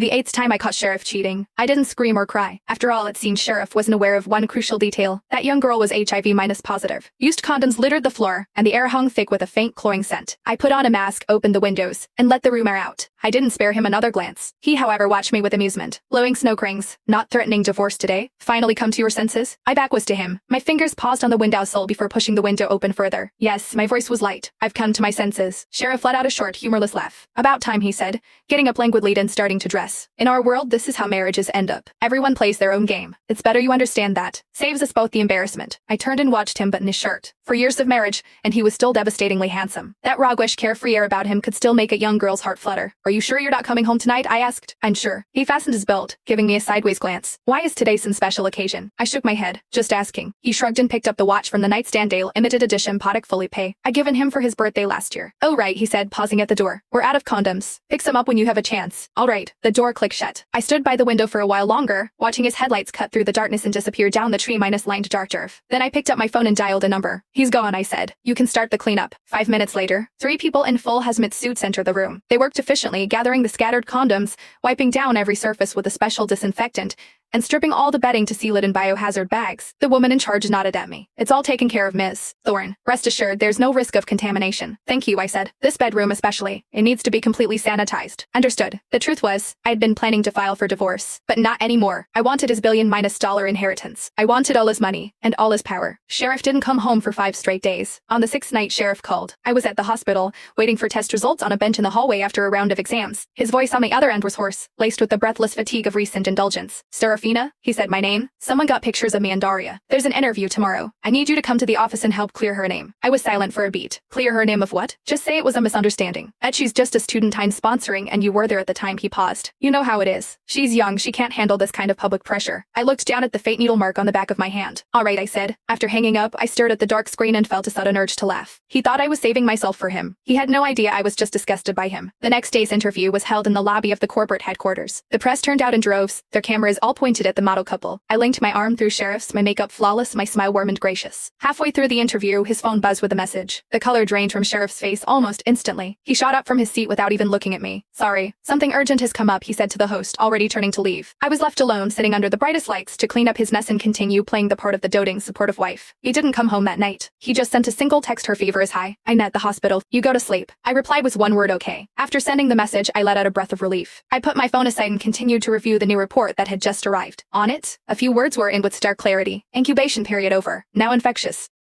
The eighth time I caught Sheriff cheating. I didn't scream or cry. After all, it seemed Sheriff wasn't aware of one crucial detail. That young girl was HIV- positive. Used condoms littered the floor, and the air hung thick with a faint cloying scent. I put on a mask, opened the windows, and let the room air out. I didn't spare him another glance. He, however, watched me with amusement. Blowing snow crings. Not threatening divorce today? Finally come to your senses? I back was to him. My fingers paused on the windowsill before pushing the window open further. Yes, my voice was light. I've come to my senses. Sheriff let out a short, humorless laugh. About time, he said, getting up languidly and starting to dress. In our world, this is how marriages end up. Everyone plays their own game. It's better you understand that. Saves us both the embarrassment. I turned and watched him button his shirt. For years of marriage, and he was still devastatingly handsome. That roguish, carefree air about him could still make a young girl's heart flutter. Are you sure you're not coming home tonight? I asked. I'm sure. He fastened his belt, giving me a sideways glance. Why is today some special occasion? I shook my head. Just asking. He shrugged and picked up the watch from the nightstand. Dale limited edition Patek Philippe. I'd given him for his birthday last year. Oh right, he said, pausing at the door. We're out of condoms. Pick some up when you have a chance. All right. The door clicked shut. I stood by the window for a while longer, watching his headlights cut through the darkness and disappear down the tree-lined dark turf. Then I picked up my phone and dialed a number. He's gone, I said. You can start the cleanup. 5 minutes later, 3 people in full hazmat suits entered the room. They worked efficiently, gathering the scattered condoms, wiping down every surface with a special disinfectant, and stripping all the bedding to seal it in biohazard bags. The woman in charge nodded at me. It's all taken care of, Ms. Thorne. Rest assured, there's no risk of contamination. Thank you, I said. This bedroom especially. It needs to be completely sanitized. Understood. The truth was, I had been planning to file for divorce. But not anymore. I wanted his billion-dollar inheritance. I wanted all his money, and all his power. Sheriff didn't come home for 5 straight days. On the 6th night, Sheriff called. I was at the hospital, waiting for test results on a bench in the hallway after a round of exams. His voice on the other end was hoarse, laced with the breathless fatigue of recent indulgence. Serafina? He said my name. Someone got pictures of me and Daria. There's an interview tomorrow. I need you to come to the office and help clear her name. I was silent for a beat. Clear her name of what? Just say it was a misunderstanding. That she's just a student I'm sponsoring and you were there at the time. He paused. You know how it is. She's young. She can't handle this kind of public pressure. I looked down at the faint needle mark on the back of my hand. All right, I said. After hanging up, I stared at the dark screen and felt a sudden urge to laugh. He thought I was saving myself for him. He had no idea I was just disgusted by him. The next day's interview was held in the lobby of the corporate headquarters. The press turned out in droves, their cameras all pointed at the model couple. I linked my arm through Sheriff's, my makeup flawless, my smile warm and gracious. Halfway through the interview, his phone buzzed with a message. The color drained from Sheriff's face almost instantly. He shot up from his seat without even looking at me. Sorry, something urgent has come up, he said to the host, already turning to leave. I was left alone, sitting under the brightest lights to clean up his mess and continue playing the part of the doting, supportive wife. He didn't come home that night. He just sent a single text, her fever is high. I'm at the hospital. You go to sleep. I replied with one word, okay. After sending the message, I let out a breath of relief. I put my phone aside and continued to review the new report that had just arrived. On it, a few words were in with stark clarity. Incubation period over. Now infectious.